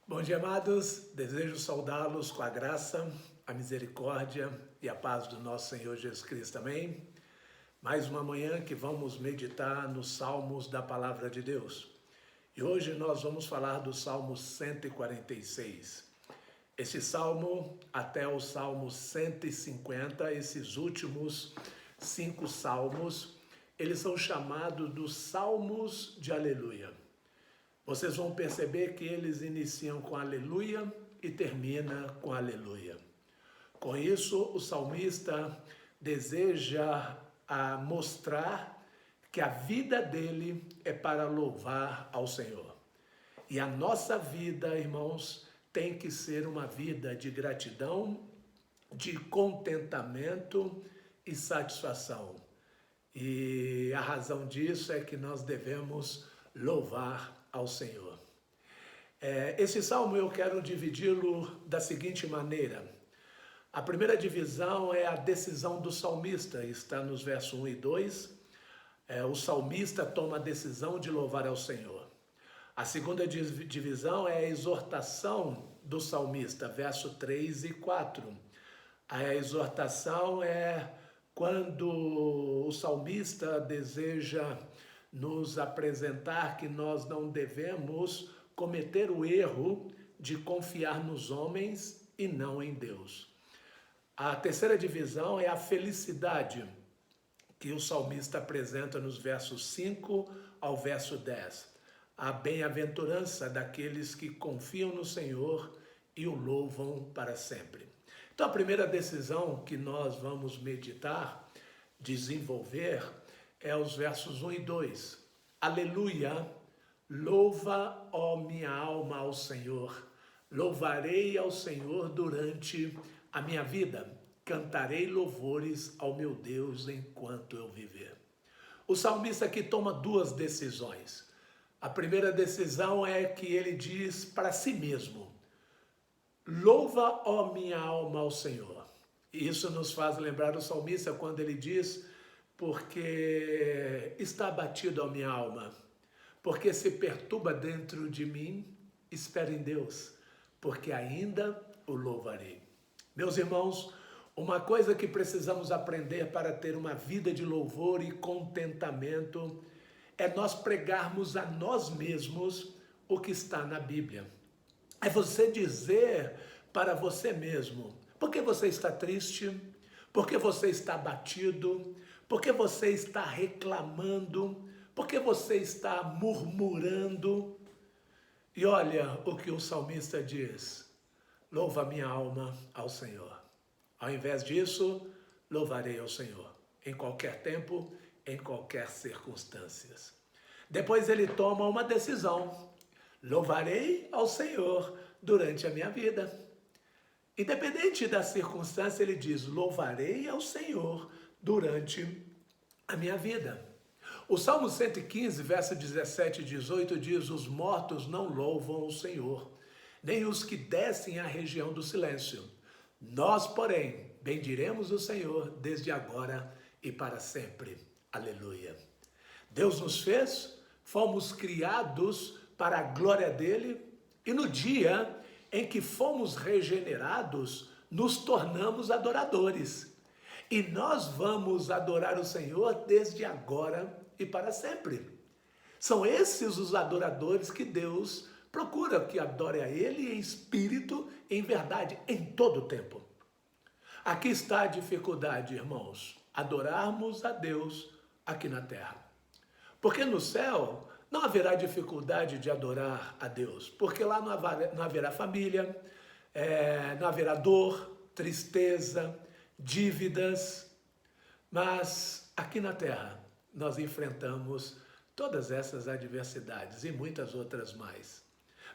Bom dia, amados. Desejo saudá-los com a graça, a misericórdia e a paz do nosso Senhor Jesus Cristo. Amém? Mais uma manhã que vamos meditar nos salmos da palavra de Deus. E hoje nós vamos falar do Salmo 146. Esse salmo até o Salmo 150, esses últimos 5 salmos, eles são chamados dos Salmos de Aleluia. Vocês vão perceber que eles iniciam com aleluia e terminam com aleluia. Com isso, o salmista deseja mostrar que a vida dele é para louvar ao Senhor. E a nossa vida, irmãos, tem que ser uma vida de gratidão, de contentamento e satisfação. E a razão disso é que nós devemos louvar ao Senhor. Esse salmo eu quero dividi-lo da seguinte maneira. A primeira divisão é a decisão do salmista, está nos versos 1 e 2. O salmista toma a decisão de louvar ao Senhor. A segunda divisão é a exortação do salmista, verso 3 e 4. A exortação é quando o salmista deseja nos apresentar que nós não devemos cometer o erro de confiar nos homens e não em Deus. A terceira divisão é a felicidade, que o salmista apresenta nos versos 5 ao verso 10. A bem-aventurança daqueles que confiam no Senhor e o louvam para sempre. Então, a primeira decisão que nós vamos meditar, desenvolver, é os versos 1 e 2. Aleluia, louva, ó minha alma, ao Senhor. Louvarei ao Senhor durante a minha vida. Cantarei louvores ao meu Deus enquanto eu viver. O salmista aqui toma 2 decisões. A primeira decisão é que ele diz para si mesmo: louva, ó minha alma, ao Senhor. E isso nos faz lembrar o salmista quando ele diz: porque está abatido a minha alma, porque se perturba dentro de mim, espera em Deus, porque ainda o louvarei. Meus irmãos, uma coisa que precisamos aprender para ter uma vida de louvor e contentamento é nós pregarmos a nós mesmos o que está na Bíblia. É você dizer para você mesmo: por que você está triste? Por que você está abatido? Por que você está reclamando? Por que você está murmurando? E olha o que o salmista diz: louva minha alma ao Senhor. Ao invés disso, louvarei ao Senhor, em qualquer tempo, em qualquer circunstância. Depois ele toma uma decisão: louvarei ao Senhor durante a minha vida. Independente da circunstância, ele diz: louvarei ao Senhor durante a minha vida. O Salmo 115, verso 17 e 18 diz: os mortos não louvam o Senhor, nem os que descem à região do silêncio. Nós, porém, bendiremos o Senhor desde agora e para sempre. Aleluia. Deus nos fez, fomos criados para a glória dele, e no dia em que fomos regenerados, nos tornamos adoradores. E nós vamos adorar o Senhor desde agora e para sempre. São esses os adoradores que Deus procura, que adore a Ele em espírito, em verdade, em todo o tempo. Aqui está a dificuldade, irmãos: adorarmos a Deus aqui na terra. Porque no céu não haverá dificuldade de adorar a Deus, porque lá não haverá família, não haverá dor, tristeza, dívidas. Mas aqui na terra nós enfrentamos todas essas adversidades e muitas outras mais.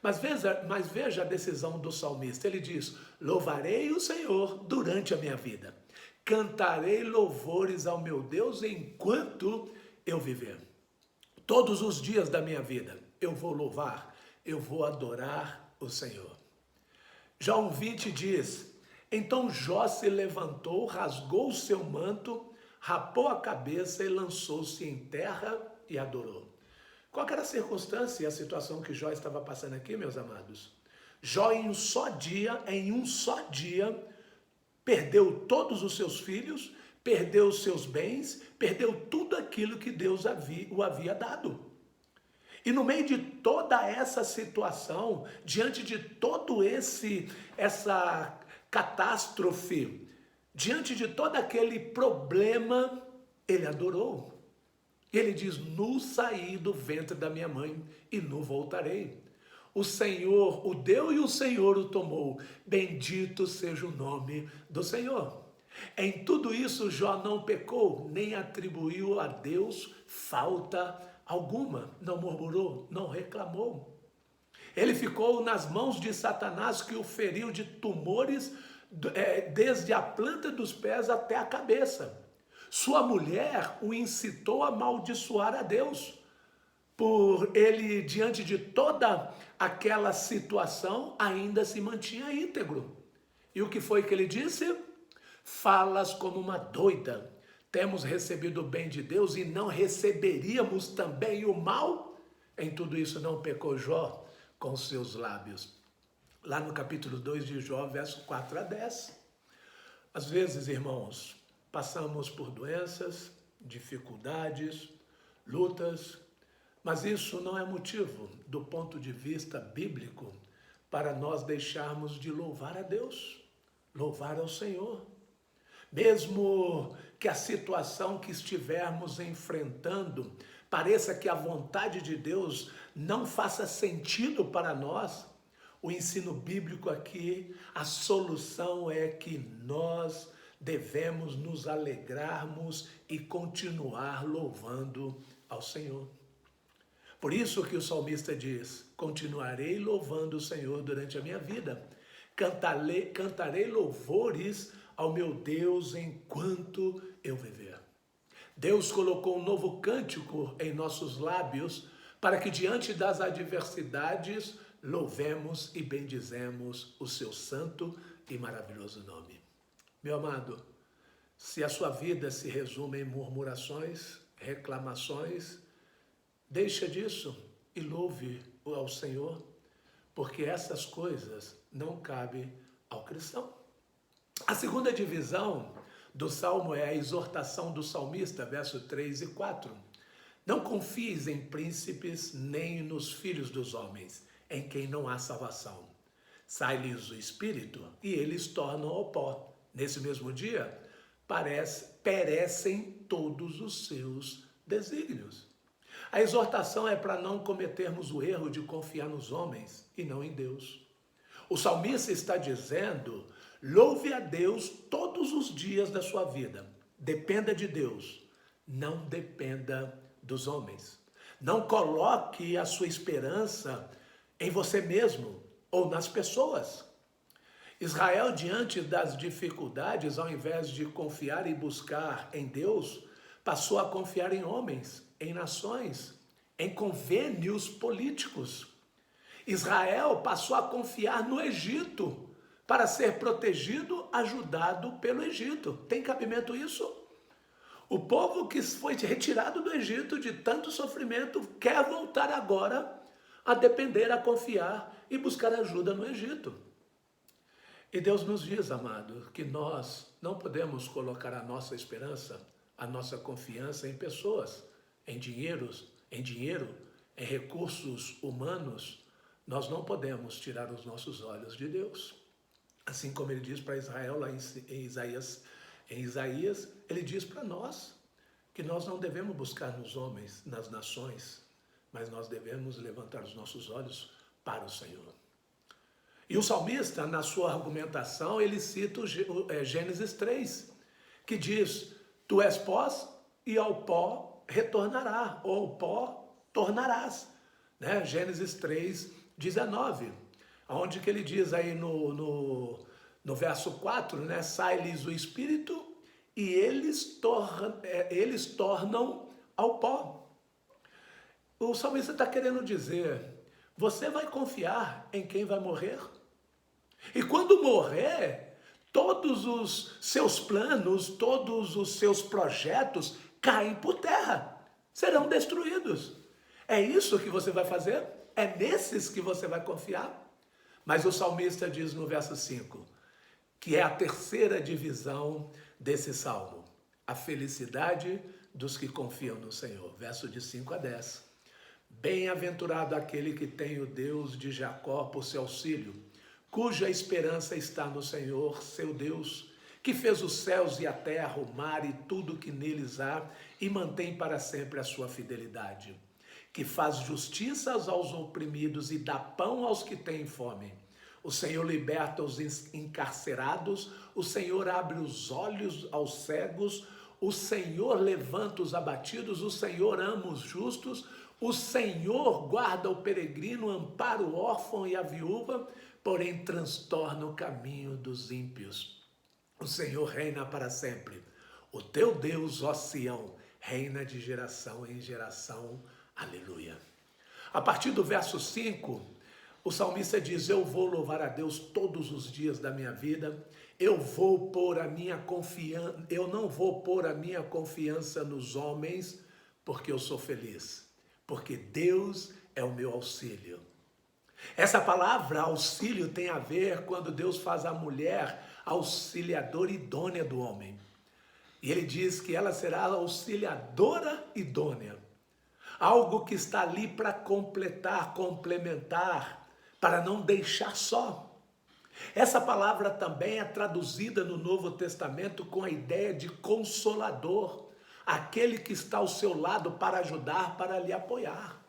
Mas veja a decisão do salmista. Ele diz: louvarei o Senhor durante a minha vida. Cantarei louvores ao meu Deus enquanto eu viver. Todos os dias da minha vida eu vou louvar, eu vou adorar o Senhor. João 20 diz: então Jó se levantou, rasgou o seu manto, rapou a cabeça e lançou-se em terra e adorou. Qual era a circunstância e a situação que Jó estava passando aqui, meus amados? Jó em um só dia, perdeu todos os seus filhos, perdeu os seus bens, perdeu tudo aquilo que Deus o havia dado. E no meio de toda essa situação, diante de todo essa catástrofe, diante de todo aquele problema, ele adorou. Ele diz: nu saí do ventre da minha mãe e nu voltarei. O Senhor o deu e o Senhor o tomou. Bendito seja o nome do Senhor. Em tudo isso, Jó não pecou, nem atribuiu a Deus falta alguma. Não murmurou, não reclamou. Ele ficou nas mãos de Satanás, que o feriu de tumores desde a planta dos pés até a cabeça. Sua mulher o incitou a amaldiçoar a Deus. Por ele, diante de toda aquela situação, ainda se mantinha íntegro. E o que foi que ele disse? Falas como uma doida. Temos recebido o bem de Deus e não receberíamos também o mal? Em tudo isso não pecou Jó com seus lábios. Lá no capítulo 2 de Jó, verso 4 a 10. Às vezes, irmãos, passamos por doenças, dificuldades, lutas, mas isso não é motivo, do ponto de vista bíblico, para nós deixarmos de louvar a Deus, louvar ao Senhor. Mesmo que a situação que estivermos enfrentando pareça que a vontade de Deus não faça sentido para nós, o ensino bíblico aqui, a solução é que nós devemos nos alegrarmos e continuar louvando ao Senhor. Por isso que o salmista diz: continuarei louvando o Senhor durante a minha vida. Cantarei louvores ao meu Deus enquanto eu viver. Deus colocou um novo cântico em nossos lábios para que diante das adversidades louvemos e bendizemos o seu santo e maravilhoso nome. Meu amado, se a sua vida se resume em murmurações, reclamações, deixa disso e louve ao Senhor, porque essas coisas não cabem ao cristão. A segunda divisão do Salmo é a exortação do salmista, verso 3 e 4. Não confies em príncipes, nem nos filhos dos homens, em quem não há salvação. Sai-lhes o espírito e eles tornam ao pó. Nesse mesmo dia, perecem todos os seus desígnios. A exortação é para não cometermos o erro de confiar nos homens e não em Deus. O salmista está dizendo: louve a Deus todos os dias da sua vida. Dependa de Deus, não dependa dos homens. Não coloque a sua esperança em você mesmo ou nas pessoas. Israel, diante das dificuldades, ao invés de confiar e buscar em Deus, passou a confiar em homens, em nações, em convênios políticos. Israel passou a confiar no Egito para ser protegido, ajudado pelo Egito. Tem cabimento isso? O povo que foi retirado do Egito de tanto sofrimento quer voltar agora a depender, a confiar e buscar ajuda no Egito. E Deus nos diz, amado, que nós não podemos colocar a nossa esperança, a nossa confiança em pessoas, em dinheiro, em recursos humanos. Nós não podemos tirar os nossos olhos de Deus. Assim como ele diz para Israel lá em Isaías, ele diz para nós que nós não devemos buscar nos homens, nas nações, mas nós devemos levantar os nossos olhos para o Senhor. E o salmista, na sua argumentação, ele cita Gênesis 3, que diz: tu és pó e ao pó retornará, ou ao pó tornarás. Né? Gênesis 3, 19, onde que ele diz aí no verso 4, né? Sai-lhes o espírito e eles tornam ao pó. O salmista está querendo dizer: você vai confiar em quem vai morrer? E quando morrer, todos os seus planos, todos os seus projetos caem por terra, serão destruídos. É isso que você vai fazer? É nesses que você vai confiar? Mas o salmista diz no verso 5, que é a terceira divisão desse salmo, a felicidade dos que confiam no Senhor. Verso de 5 a 10. Bem-aventurado aquele que tem o Deus de Jacó por seu auxílio, cuja esperança está no Senhor, seu Deus, que fez os céus e a terra, o mar e tudo que neles há, e mantém para sempre a sua fidelidade, que faz justiça aos oprimidos e dá pão aos que têm fome. O Senhor liberta os encarcerados, o Senhor abre os olhos aos cegos, o Senhor levanta os abatidos, o Senhor ama os justos, o Senhor guarda o peregrino, ampara o órfão e a viúva, porém transtorna o caminho dos ímpios. O Senhor reina para sempre. O teu Deus, ó Sião, reina de geração em geração. Aleluia. A partir do verso 5, o salmista diz, eu vou louvar a Deus todos os dias da minha vida, eu não vou pôr a minha confiança nos homens, porque eu sou feliz, porque Deus é o meu auxílio. Essa palavra auxílio tem a ver quando Deus faz a mulher auxiliadora idônea do homem. E ele diz que ela será auxiliadora idônea. Algo que está ali para completar, complementar, para não deixar só. Essa palavra também é traduzida no Novo Testamento com a ideia de consolador, aquele que está ao seu lado para ajudar, para lhe apoiar.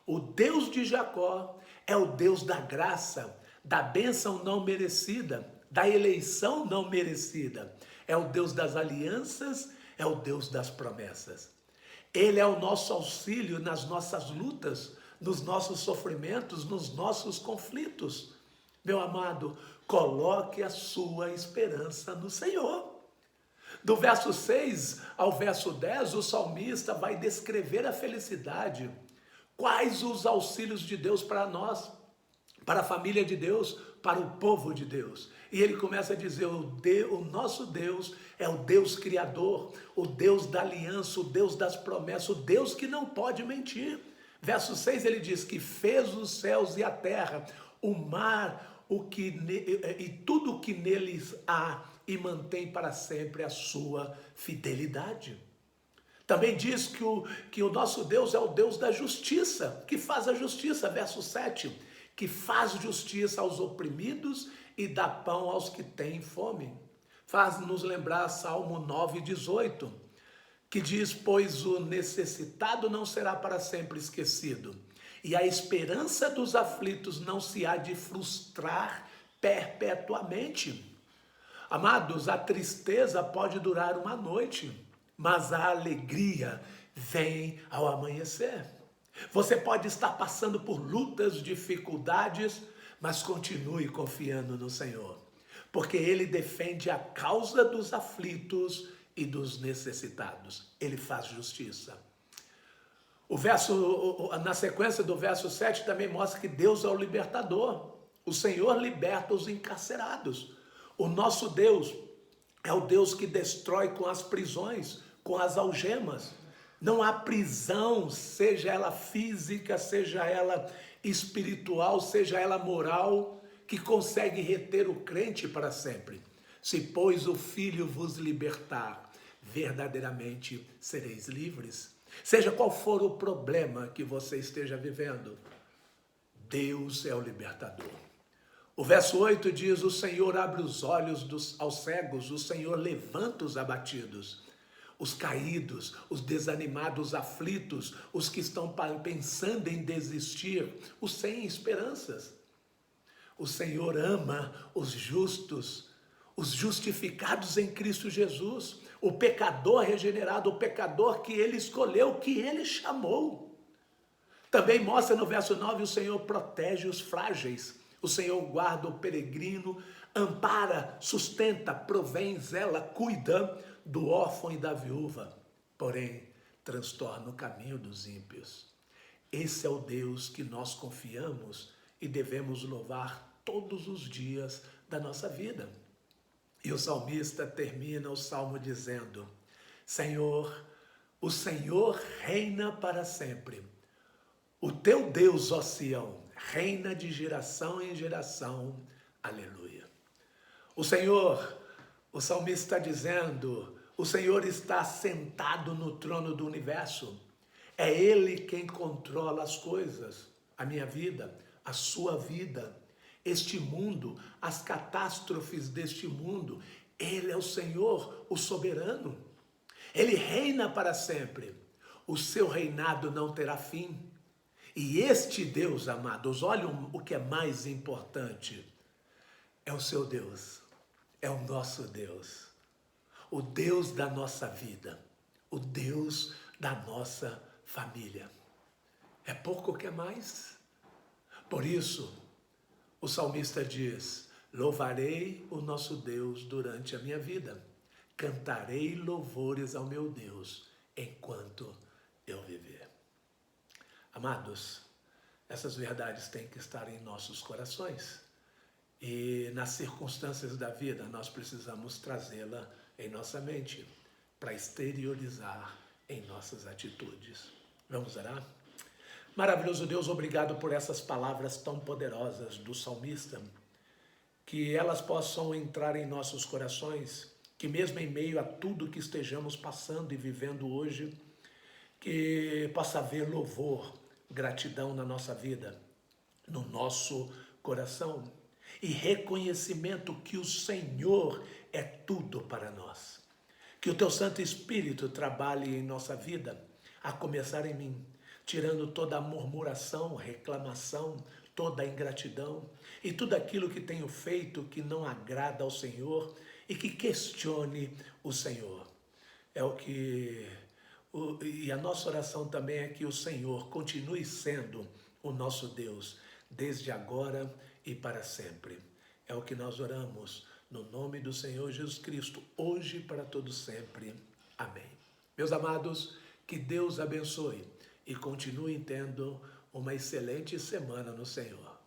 O Deus de Jacó é o Deus da graça, da bênção não merecida, da eleição não merecida. É o Deus das alianças, é o Deus das promessas. Ele é o nosso auxílio nas nossas lutas, nos nossos sofrimentos, nos nossos conflitos. Meu amado, coloque a sua esperança no Senhor. Do verso 6 ao verso 10, o salmista vai descrever a felicidade. Quais os auxílios de Deus para nós, para a família de Deus, para o povo de Deus. E ele começa a dizer, o nosso Deus é o Deus criador, o Deus da aliança, o Deus das promessas, o Deus que não pode mentir. Verso 6 ele diz que fez os céus e a terra, o mar, e tudo o que neles há, e mantém para sempre a sua fidelidade. Também diz que o nosso Deus é o Deus da justiça, que faz a justiça, verso 7, que faz justiça aos oprimidos e dá pão aos que têm fome. Faz-nos lembrar Salmo 9:18, que diz, pois o necessitado não será para sempre esquecido, e a esperança dos aflitos não se há de frustrar perpetuamente. Amados, a tristeza pode durar uma noite, mas a alegria vem ao amanhecer. Você pode estar passando por lutas, dificuldades, mas continue confiando no Senhor, porque Ele defende a causa dos aflitos e dos necessitados. Ele faz justiça. Na sequência do verso 7 também mostra que Deus é o libertador. O Senhor liberta os encarcerados. O nosso Deus é o Deus que destrói com as prisões, com as algemas. Não há prisão, seja ela física, seja ela espiritual, seja ela moral, que consegue reter o crente para sempre. Se, pois, o Filho vos libertar, verdadeiramente sereis livres. Seja qual for o problema que você esteja vivendo, Deus é o libertador. O verso 8 diz, o Senhor abre os olhos aos cegos, o Senhor levanta os abatidos. Os caídos, os desanimados, os aflitos, os que estão pensando em desistir, os sem esperanças. O Senhor ama os justos, os justificados em Cristo Jesus, o pecador regenerado, o pecador que Ele escolheu, que Ele chamou. Também mostra no verso 9, o Senhor protege os frágeis, o Senhor guarda o peregrino, ampara, sustenta, provém, zela, cuida do órfão e da viúva, porém transtorna o caminho dos ímpios. Esse é o Deus que nós confiamos e devemos louvar todos os dias da nossa vida. E o salmista termina o salmo dizendo, Senhor, o Senhor reina para sempre. O teu Deus, ó Sião, reina de geração em geração. Aleluia. O Senhor, o salmista está dizendo, o Senhor está sentado no trono do universo. É Ele quem controla as coisas, a minha vida, a sua vida, este mundo, as catástrofes deste mundo. Ele é o Senhor, o soberano. Ele reina para sempre. O seu reinado não terá fim. E este Deus, amados, olhem o que é mais importante. É o seu Deus, é o nosso Deus, o Deus da nossa vida, o Deus da nossa família. É pouco que é mais? Por isso, o salmista diz, louvarei o nosso Deus durante a minha vida, cantarei louvores ao meu Deus enquanto eu viver. Amados, essas verdades têm que estar em nossos corações. E nas circunstâncias da vida, nós precisamos trazê-la em nossa mente, para exteriorizar em nossas atitudes. Vamos orar? Maravilhoso Deus, obrigado por essas palavras tão poderosas do salmista, que elas possam entrar em nossos corações, que mesmo em meio a tudo que estejamos passando e vivendo hoje, que possa haver louvor, gratidão na nossa vida, no nosso coração, e reconhecimento que o Senhor é tudo para nós. Que o Teu Santo Espírito trabalhe em nossa vida, a começar em mim, tirando toda a murmuração, reclamação, toda a ingratidão e tudo aquilo que tenho feito que não agrada ao Senhor e que questione o Senhor. E a nossa oração também é que o Senhor continue sendo o nosso Deus, desde agora e para sempre. É o que nós oramos, no nome do Senhor Jesus Cristo, hoje e para todo sempre. Amém. Meus amados, que Deus abençoe e continue tendo uma excelente semana no Senhor.